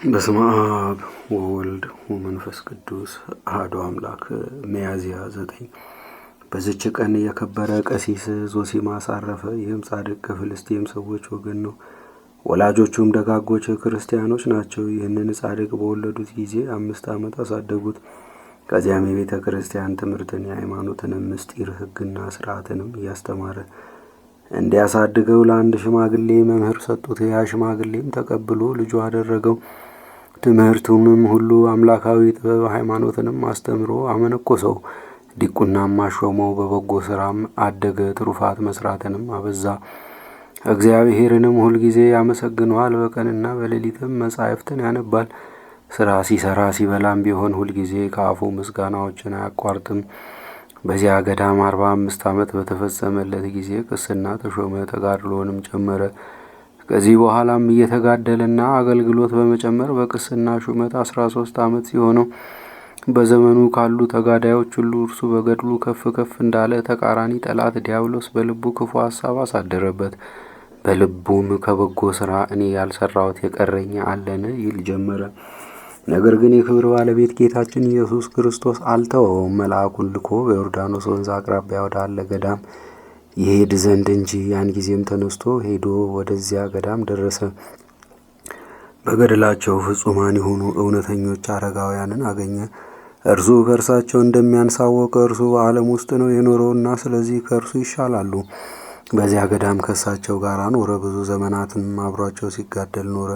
በስመ አብ ወወልድ ወመንፈስ ቅዱስ አሐዱ አምላክ። ሚያዝያ 9 በዚች ቀን የከበረ ቀሲስ ዞሲማስ አረፈ። ይህም ጻድቅ ከፍልስጤም ሰዎች ወገን ነው። ወላጆቹም ደጋጎች ክርስቲያኖች ናቸው። ይህንን ጻድቅ በወለዱት ጊዜ 5 ዓመት አሳደጉት። ከዚያም የቤተ ክርስቲያን ትምህርትን፣ የሃይማኖትንም ምስጢር፣ ሕግና ሥርዓትንም እያስተማረ እንዲያሳድገው ለአንድ ሽማግሌ መምህር ሰጡት። ያ ሽማግሌም ተቀብሎ ልጁ አደረገው። ትምህርቱንም ሁሉ አምላካዊ ጥበብ ሃይማኖትንም አስተምሮ አመነኮሰው። ዲቁናም አሾመው። በበጎ ሥራም አደገ። ትሩፋት መስራትንም አበዛ። እግዚአብሔርንም ሁልጊዜ ያመሰግነዋል። በቀንና በሌሊትም መጻሕፍትን ያነባል። ሥራ ሲሰራ ሲበላም ቢሆን ሁልጊዜ ከአፉ ምስጋናዎችን አያቋርጥም። በዚያ ገዳም 45 ዓመት በተፈጸመለት ጊዜ ቅስና ተሾመ። ተጋድሎንም ጨመረ። ከዚህ በኋላም እየተጋደለና አገልግሎት በመጨመር በቅስና ሹመት 13 ዓመት ሲሆነው በዘመኑ ካሉ ተጋዳዮች ሁሉ እርሱ በገድሉ ከፍ ከፍ እንዳለ ተቃራኒ ጠላት ዲያብሎስ በልቡ ክፉ ሐሳብ አሳደረበት። በልቡም ከበጎ ሥራ እኔ ያልሰራሁት የቀረኝ አለን ይል ጀመረ። ነገር ግን የክብር ባለቤት ጌታችን ኢየሱስ ክርስቶስ አልተወውም። መልአኩን ልኮ በዮርዳኖስ ወንዝ አቅራቢያ ወዳለ ገዳም ይሄድ ዘንድ እንጂ። ያን ጊዜም ተነስቶ ሄዶ ወደዚያ ገዳም ደረሰ። በገድላቸው ፍጹማን የሆኑ እውነተኞች አረጋውያንን አገኘ። እርሱ ከእርሳቸው እንደሚያንሳወቀ እርሱ በዓለም ውስጥ ነው የኖረውና ስለዚህ ከእርሱ ይሻላሉ። በዚያ ገዳም ከእሳቸው ጋር ኖረ። ብዙ ዘመናትም አብሯቸው ሲጋደል ኖረ።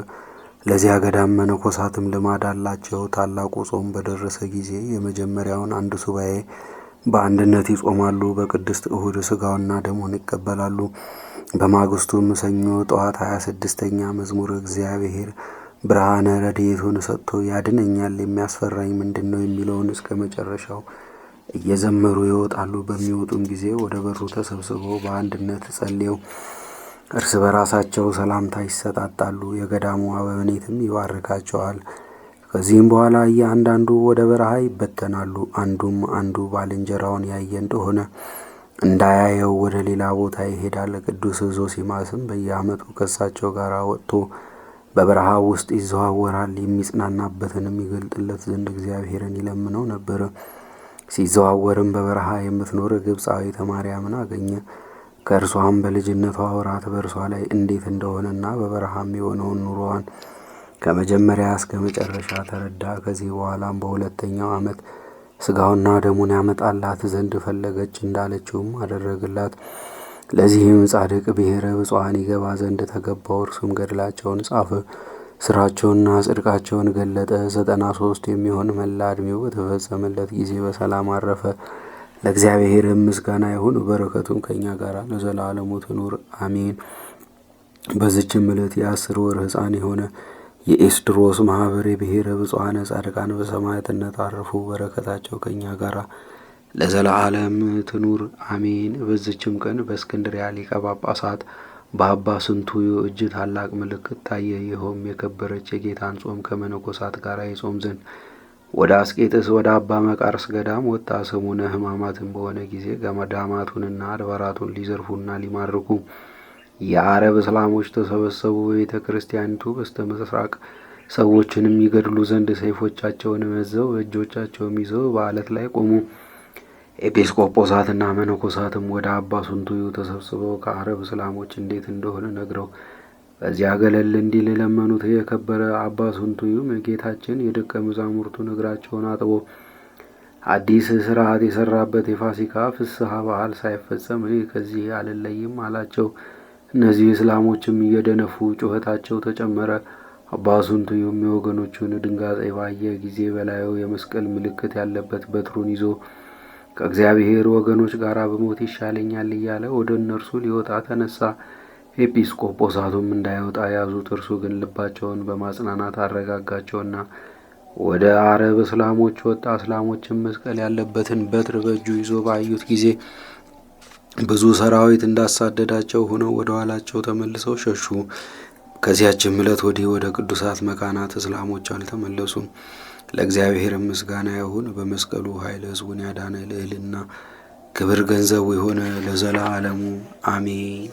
ለዚያ ገዳም መነኮሳትም ልማድ አላቸው። ታላቁ ጾም በደረሰ ጊዜ የመጀመሪያውን አንድ ሱባኤ በአንድነት ይጾማሉ። በቅድስት እሁድ ሥጋውና ደሙን ይቀበላሉ። በማግስቱም ሰኞ ጠዋት 26ኛ መዝሙር እግዚአብሔር ብርሃነ ረድኤቱን ሰጥቶ ያድነኛል፣ የሚያስፈራኝ ምንድን ነው የሚለውን እስከ መጨረሻው እየዘመሩ ይወጣሉ። በሚወጡም ጊዜ ወደ በሩ ተሰብስበው በአንድነት ጸልየው እርስ በራሳቸው ሰላምታ ይሰጣጣሉ። የገዳሙ አበምኔትም ይባርካቸዋል። ከዚህም በኋላ እያንዳንዱ ወደ በረሃ ይበተናሉ። አንዱም አንዱ ባልንጀራውን ያየ እንደሆነ እንዳያየው ወደ ሌላ ቦታ ይሄዳል። ቅዱስ ዞሲማስም በየዓመቱ ከእሳቸው ጋር ወጥቶ በበረሃ ውስጥ ይዘዋወራል። የሚጽናናበትንም ይገልጥለት ዘንድ እግዚአብሔርን ይለምነው ነበር። ሲዘዋወርም በበረሃ የምትኖር ግብፃዊት ማርያምን አገኘ። ከእርሷም በልጅነቷ ወራት በእርሷ ላይ እንዴት እንደሆነና በበረሃም የሆነውን ኑሮዋን ከመጀመሪያ እስከ መጨረሻ ተረዳ። ከዚህ በኋላም በሁለተኛው ዓመት ሥጋውና ደሙን ያመጣላት ዘንድ ፈለገች። እንዳለችውም አደረግላት። ለዚህም ጻድቅ ብሔረ ብፁዓን ይገባ ዘንድ ተገባው። እርሱም ገድላቸውን ጻፈ፣ ሥራቸውንና ጽድቃቸውን ገለጠ። 93 የሚሆን መላ ዕድሜው በተፈጸመለት ጊዜ በሰላም አረፈ። ለእግዚአብሔርም ምስጋና ይሁን፣ በረከቱም ከእኛ ጋር ለዘላለሙ ትኑር አሜን። በዚችም ዕለት የ10 ወር ሕፃን የሆነ የኤስድሮስ ማኅበር የብሔረ ብፁዓነ ጻድቃን በሰማዕትነት አረፉ። በረከታቸው ከእኛ ጋር ለዘላለም ትኑር አሜን። በዚችም ቀን በእስክንድርያ ሊቀ ጳጳሳት በአባ ስንቱዮ እጅ ታላቅ ምልክት ታየ። ይኸውም የከበረች የጌታን ጾም ከመነኮሳት ጋር ይጾም ዘንድ ወደ አስቄጥስ ወደ አባ መቃርስ ገዳም ወጣ። ሰሙነ ሕማማትን በሆነ ጊዜ ገዳማቱንና አድባራቱን ሊዘርፉና ሊማርኩ የአረብ እስላሞች ተሰበሰቡ። በቤተ ክርስቲያኒቱ በስተ ምስራቅ ሰዎችንም ይገድሉ ዘንድ ሰይፎቻቸውን መዘው በእጆቻቸውም ይዘው በዓለት ላይ ቆሙ። ኤጲስቆጶሳትና መነኮሳትም ወደ አባ ስንቱዩ ተሰብስበው ከአረብ እስላሞች እንዴት እንደሆነ ነግረው በዚያ ገለል እንዲል ለመኑት። የከበረ አባ ስንቱዩም ጌታችን የደቀ መዛሙርቱን እግራቸውን አጥቦ አዲስ ሥርዓት የሰራበት የፋሲካ ፍስሐ በዓል ሳይፈጸም እኔ ከዚህ አልለይም አላቸው። እነዚህ እስላሞችም እየደነፉ ጩኸታቸው ተጨመረ። አባ ስንቱዩም የወገኖቹን ድንጋጤ ባየ ጊዜ በላዩ የመስቀል ምልክት ያለበት በትሩን ይዞ ከእግዚአብሔር ወገኖች ጋር በሞት ይሻለኛል እያለ ወደ እነርሱ ሊወጣ ተነሳ። ኤጲስቆጶሳቱም እንዳይወጣ ያዙት። እርሱ ግን ልባቸውን በማጽናናት አረጋጋቸውና ወደ አረብ እስላሞች ወጣ። እስላሞችም መስቀል ያለበትን በትር በእጁ ይዞ ባዩት ጊዜ ብዙ ሰራዊት እንዳሳደዳቸው ሆነው ወደ ኋላቸው ተመልሰው ሸሹ። ከዚያችም ዕለት ወዲህ ወደ ቅዱሳት መካናት እስላሞች አልተመለሱም። ለእግዚአብሔር ምስጋና ይሁን። በመስቀሉ ኃይል ሕዝቡን ያዳነ ልዕልና ክብር ገንዘቡ የሆነ ለዘላለሙ አሜን።